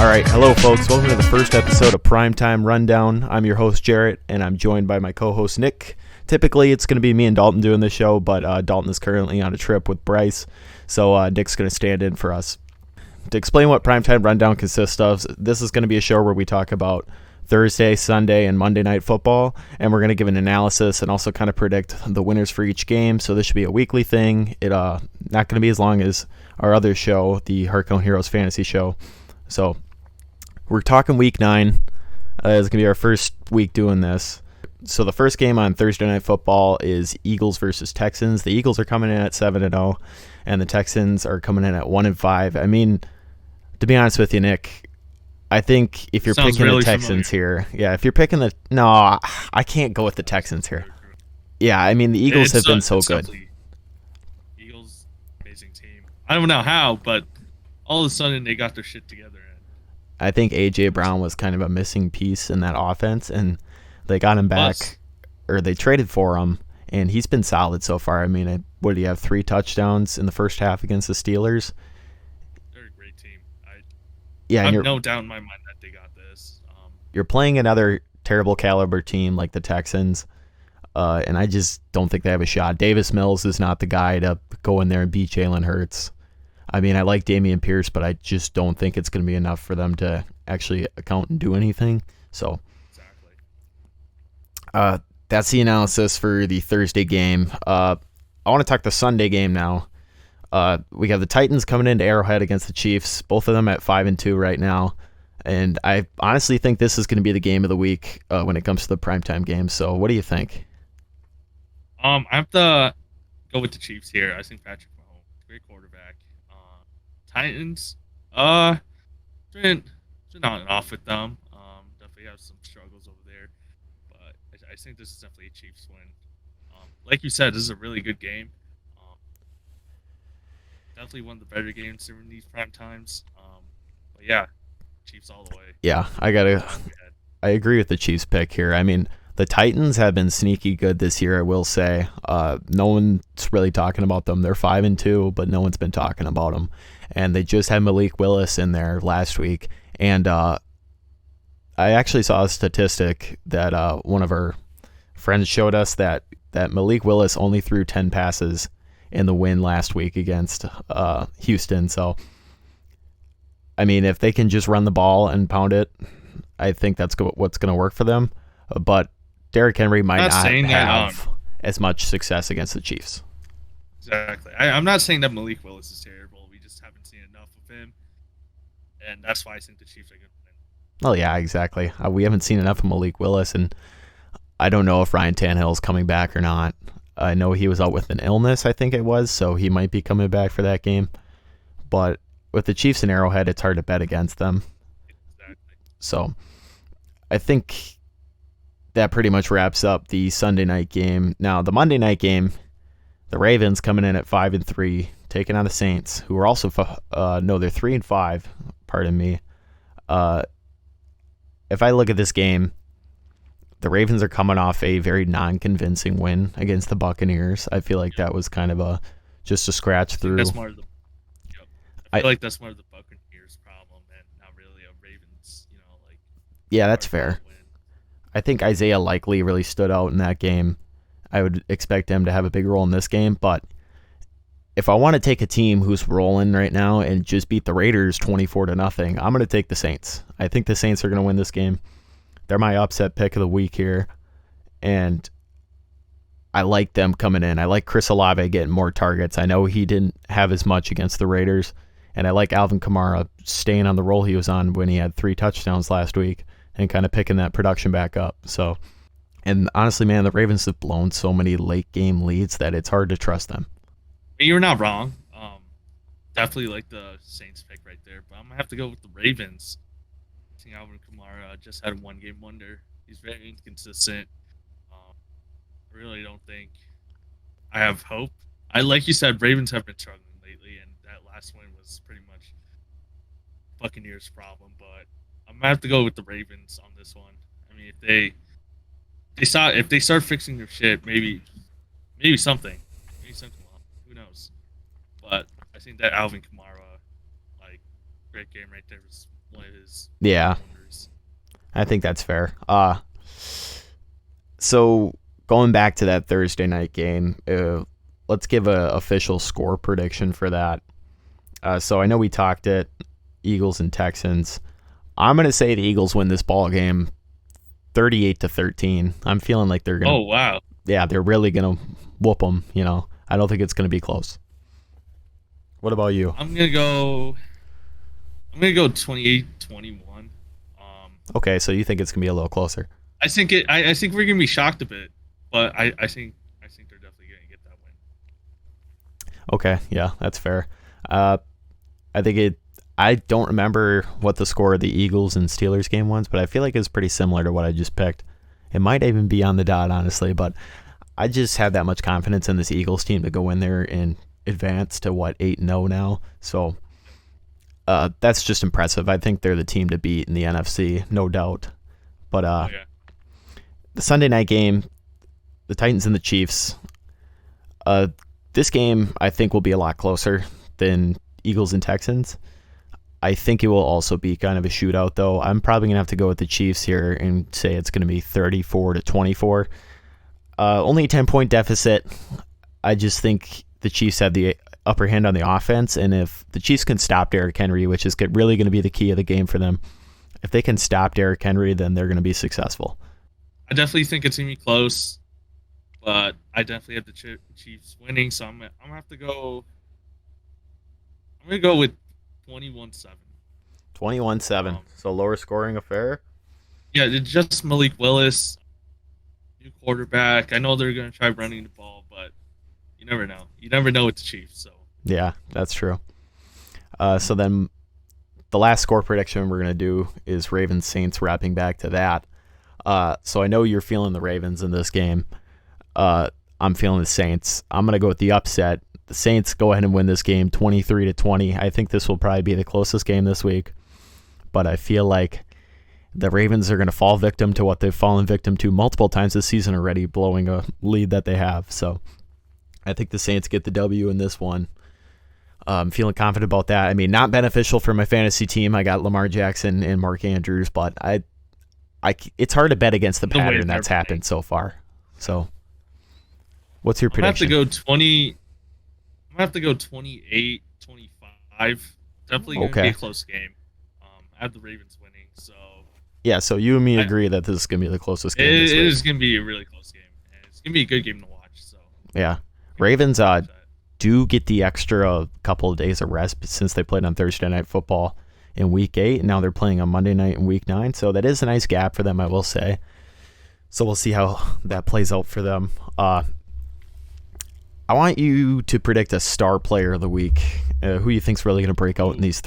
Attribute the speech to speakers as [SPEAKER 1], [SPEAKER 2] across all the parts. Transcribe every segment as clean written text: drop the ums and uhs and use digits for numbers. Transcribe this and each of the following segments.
[SPEAKER 1] All right, hello folks. Welcome to the first episode of Primetime Rundown. I'm your host Jarrett, and I'm joined by my co-host Nick. Typically, it's going to be me and Dalton doing this show, but Dalton is currently on a trip with Bryce, so Nick's going to stand in for us. To explain what Primetime Rundown consists of, this is going to be a show where we talk about Thursday, Sunday, and Monday Night Football, and we're going to give an analysis and also kind of predict the winners for each game. So this should be a weekly thing. It not going to be as long as our other show, the Heartcone Heroes Fantasy Show. So we're talking Week 9. It's going to be our first week doing this. So the first game on Thursday Night Football is Eagles versus Texans. The Eagles are coming in at 7-0, and the Texans are coming in at 1-5. I mean, to be honest with you, Nick, I think if you're picking really the Texans here, if you're picking I can't go with the Texans here. Yeah, I mean, the Eagles have been so good.
[SPEAKER 2] Eagles, amazing team. I don't know how, but all of a sudden they got their shit together.
[SPEAKER 1] I think A.J. Brown was kind of a missing piece in that offense, and they got him back, or they traded for him, and he's been solid so far. I mean, what do you have, 3 touchdowns in the first half against the Steelers?
[SPEAKER 2] They're a great team.
[SPEAKER 1] I have
[SPEAKER 2] no doubt in my mind that they got this.
[SPEAKER 1] You're playing another terrible caliber team like the Texans, and I just don't think they have a shot. Davis Mills is not the guy to go in there and beat Jalen Hurts. I mean, I like Dameon Pierce, but I just don't think it's going to be enough for them to actually account and do anything. So, that's the analysis for the Thursday game. I want to talk the Sunday game now. We have the Titans coming into Arrowhead against the Chiefs, both of them at 5-2 right now. And I honestly think this is going to be the game of the week when it comes to the primetime games. So what do you think?
[SPEAKER 2] I have to go with the Chiefs here. I think Patrick Mahomes, great quarterback. Titans, been on and off with them. Definitely have some struggles over there, but I think this is definitely a Chiefs win. Like you said, this is a really good game. Definitely one of the better games during these prime times. But yeah, Chiefs all the way.
[SPEAKER 1] Yeah, I agree with the Chiefs pick here. I mean, the Titans have been sneaky good this year, I will say. No one's really talking about them. They're 5-2, but no one's been talking about them. And they just had Malik Willis in there last week. And I actually saw a statistic that one of our friends showed us that Malik Willis only threw 10 passes in the win last week against Houston. So, I mean, if they can just run the ball and pound it, I think that's what's going to work for them. But Derrick Henry might not have as much success against the Chiefs.
[SPEAKER 2] Exactly. I'm not saying that Malik Willis is terrible. We just haven't seen enough of him. And that's why I think the Chiefs are going to win.
[SPEAKER 1] Well, yeah, exactly. We haven't seen enough of Malik Willis, and I don't know if Ryan Tannehill's coming back or not. I know he was out with an illness, I think it was, so he might be coming back for that game. But with the Chiefs and Arrowhead, it's hard to bet against them.
[SPEAKER 2] Exactly.
[SPEAKER 1] So I think that pretty much wraps up the Sunday night game. Now, the Monday night game, the Ravens coming in at 5-3, taking on the Saints, who are also they're 3-5. Pardon me. If I look at this game, the Ravens are coming off a very non-convincing win against the Buccaneers. I feel like that was kind of just a scratch through.
[SPEAKER 2] That's more of the. Yep. I feel like that's more of the Buccaneers' problem, and not really a Ravens.
[SPEAKER 1] Yeah, that's fair. I think Isaiah Likely really stood out in that game. I would expect him to have a big role in this game, but if I want to take a team who's rolling right now and just beat the Raiders 24-0, I'm going to take the Saints. I think the Saints are going to win this game. They're my upset pick of the week here, and I like them coming in. I like Chris Olave getting more targets. I know he didn't have as much against the Raiders, and I like Alvin Kamara staying on the roll he was on when he had 3 touchdowns last week and kind of picking that production back up. So, and honestly, man, the Ravens have blown so many late game leads that it's hard to trust them.
[SPEAKER 2] You're not wrong. Definitely like the Saints pick right there, but I'm gonna have to go with the Ravens. I think Alvin Kamara just had a 1-game wonder. He's very inconsistent. I really don't think I have hope. Like you said, Ravens have been struggling lately, and that last win was pretty much Buccaneers' problem. But I'm gonna have to go with the Ravens on this one. I mean, if they start fixing their shit, maybe something will. Who knows? But I think that Alvin Kamara, great game right there, was one of his
[SPEAKER 1] Yeah,
[SPEAKER 2] wonders.
[SPEAKER 1] I think that's fair. So going back to that Thursday night game, let's give a official score prediction for that. So I know we talked it, Eagles and Texans. I'm gonna say the Eagles win this ball game, 38-13. I'm feeling like they're gonna.
[SPEAKER 2] Oh wow!
[SPEAKER 1] Yeah, they're really gonna whoop them. I don't think it's gonna be close. What about you?
[SPEAKER 2] I'm gonna go. 28-21.
[SPEAKER 1] Okay, so you think it's gonna be a little closer?
[SPEAKER 2] I think I think we're gonna be shocked a bit, but I think they're definitely gonna get that win.
[SPEAKER 1] Okay, yeah, that's fair. I think it. I don't remember what the score of the Eagles and Steelers game was, but I feel like it's pretty similar to what I just picked. It might even be on the dot, honestly, but I just have that much confidence in this Eagles team to go in there and advance to 8-0 now. So that's just impressive. I think they're the team to beat in the NFC, no doubt. But
[SPEAKER 2] Yeah.
[SPEAKER 1] the Sunday night game, the Titans and the Chiefs. This game I think will be a lot closer than Eagles and Texans. I think it will also be kind of a shootout, though. I'm probably going to have to go with the Chiefs here and say it's going to be 34-24. Only a 10-point deficit. I just think the Chiefs have the upper hand on the offense, and if the Chiefs can stop Derrick Henry, which is really going to be the key of the game for them, if they can stop Derrick Henry, then they're going to be successful.
[SPEAKER 2] I definitely think it's gonna be close, but I definitely have the Chiefs winning. So I'm gonna have to go. I'm gonna go with 21-7.
[SPEAKER 1] 21-7, so lower scoring affair.
[SPEAKER 2] Yeah, it's just Malik Willis, new quarterback. I know they're gonna try running the ball, but you never know. You never know with the Chiefs. So
[SPEAKER 1] Yeah, that's true. So then the last score prediction we're going to do is Ravens Saints, wrapping back to that. So I know you're feeling the Ravens in this game. I'm feeling the Saints. I'm going to go with the upset. The Saints go ahead and win this game 23-20. I think this will probably be the closest game this week, but I feel like the Ravens are going to fall victim to what they've fallen victim to multiple times this season already, blowing a lead that they have. So I think the Saints get the W in this one. I'm feeling confident about that. I mean, not beneficial for my fantasy team. I got Lamar Jackson and Mark Andrews, but it's hard to bet against the pattern that's happened so far. So, what's your prediction?
[SPEAKER 2] I'm gonna have to go 28-25. Definitely gonna be a close game. I have the Ravens winning, so
[SPEAKER 1] yeah. So you and me agree that this is gonna be the closest game. It
[SPEAKER 2] is gonna be a really close game, and it's gonna be a good game to watch. So
[SPEAKER 1] yeah, Ravens do get the extra couple of days of rest since they played on Thursday Night Football in Week 8. And now they're playing on Monday night in Week 9. So that is a nice gap for them, I will say. So we'll see how that plays out for them. I want you to predict a star player of the week. Who you think's really going to break out in these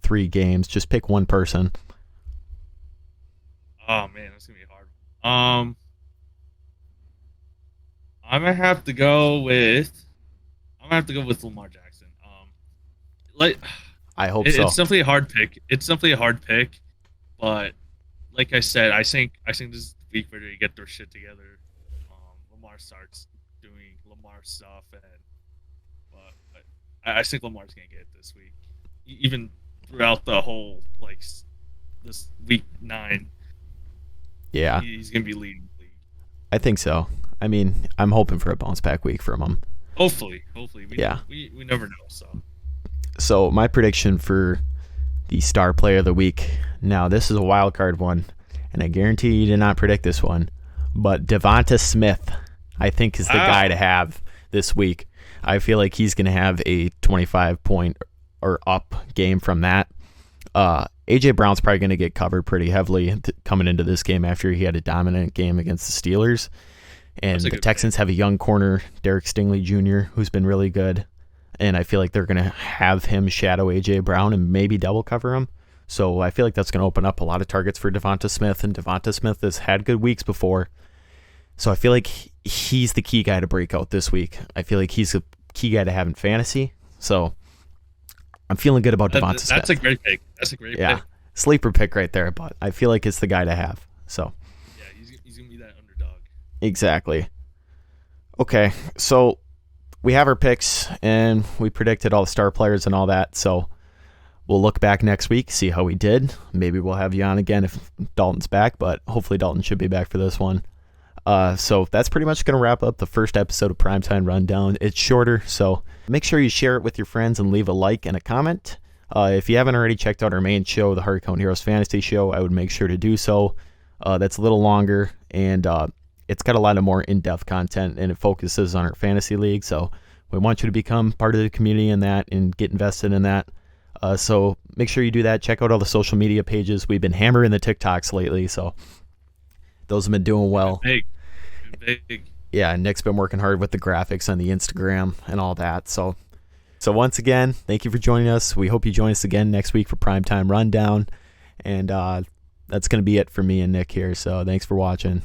[SPEAKER 1] three games? Just pick one person.
[SPEAKER 2] Oh man, that's gonna be hard. I'm gonna have to go with Lamar Jackson.
[SPEAKER 1] I hope so.
[SPEAKER 2] It's definitely a hard pick. But like I said, I think this is the week where they get their shit together. Lamar starts doing Lamar stuff, but I think Lamar's gonna get it this week, even throughout the whole this week 9.
[SPEAKER 1] Yeah,
[SPEAKER 2] he's gonna be leading the league.
[SPEAKER 1] I think so. I mean, I'm hoping for a bounce back week from him.
[SPEAKER 2] Hopefully. We never know.
[SPEAKER 1] So my prediction for the star player of the week. Now this is a wild card one, and I guarantee you did not predict this one. But Devonta Smith, I think, is the guy to have this week. I feel like he's going to have a 25-point or up game from that. AJ Brown's probably going to get covered pretty heavily coming into this game after he had a dominant game against the Steelers. And the Texans have a young corner, Derek Stingley Jr., who's been really good. And I feel like they're going to have him shadow A.J. Brown and maybe double cover him. So I feel like that's going to open up a lot of targets for Devonta Smith. And Devonta Smith has had good weeks before. So I feel like he's the key guy to break out this week. I feel like he's a key guy to have in fantasy. So I'm feeling good about Devonta Smith.
[SPEAKER 2] That's a great pick. Pick.
[SPEAKER 1] Sleeper pick right there. But I feel like it's the guy to have. So
[SPEAKER 2] yeah, he's going to be that underdog.
[SPEAKER 1] Exactly. Okay, so we have our picks, and we predicted all the star players and all that. So we'll look back next week, see how we did. Maybe we'll have you on again if Dalton's back, but hopefully Dalton should be back for this one. So that's pretty much going to wrap up the first episode of Primetime Rundown. It's shorter, so make sure you share it with your friends and leave a like and a comment. If you haven't already checked out our main show, the Hard Count Heroes Fantasy Show, I would make sure to do so. That's a little longer, and it's got a lot of more in-depth content, and it focuses on our fantasy league. So we want you to become part of the community in that and get invested in that. So make sure you do that. Check out all the social media pages. We've been hammering the TikToks lately, so those have been doing well.
[SPEAKER 2] Big.
[SPEAKER 1] Yeah, Nick's been working hard with the graphics on the Instagram and all that. So once again, thank you for joining us. We hope you join us again next week for Primetime Rundown. And that's going to be it for me and Nick here. So thanks for watching.